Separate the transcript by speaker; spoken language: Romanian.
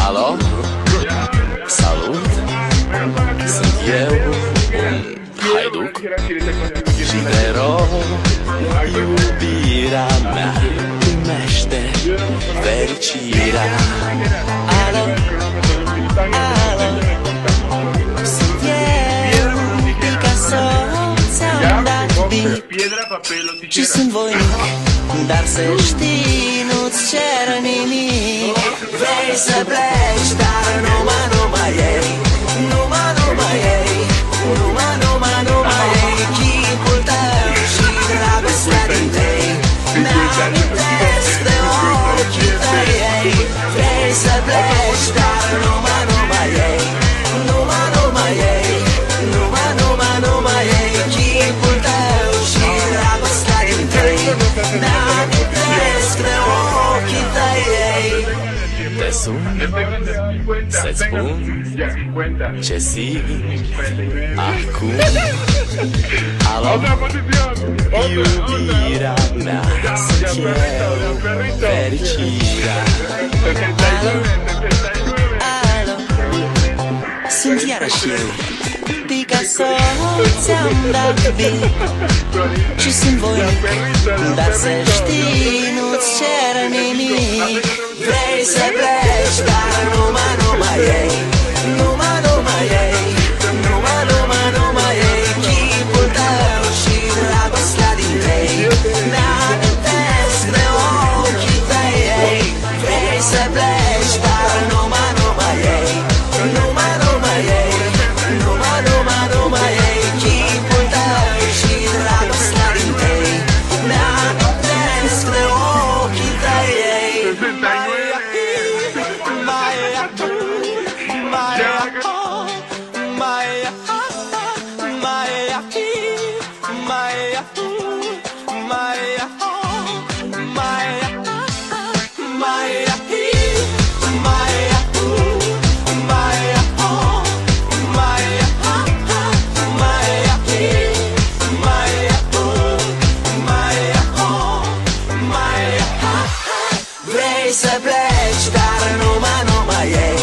Speaker 1: Alo? Salut! Sunt eu, un haiduc și te rog, iubirea mea, primește fericirea. Alo? Alo? Sunt eu, Picasso, ți-am dat beat și sunt voinic, dar să știi, nu-ți cer nimic. Vrei să pleci, dar numai ei, numai ei, numai ei, chipul tău și dragostea din tei. Mi-amintesc de ochii tăi ei. Vrei să pleci, dar numai ei, numai ei, numai ei, chipul tău și dragostea din tei. Mi-amintesc de ochii tăi ei. Te sun să-ți spun ce simt acum. Alo, iubirea mea, sunt eu, fericirea. Alo, sunt iarăși eu, Picasso, ți-am dat beat și sunt voinic, dar să știi, nu-ți cer nimic. Vrei să pleci, dar numai ei, numai ei, numai ei, chipul tău și dragostea din tei. Mi-amintesc de ochii tăi ei. Vrei să pleci, dar numai ei, numai ei, numai ei, chipul tău și dragostea din tei. Mi-amintesc de ochii tăi ei.
Speaker 2: Vrei să pleci, dar numai ei.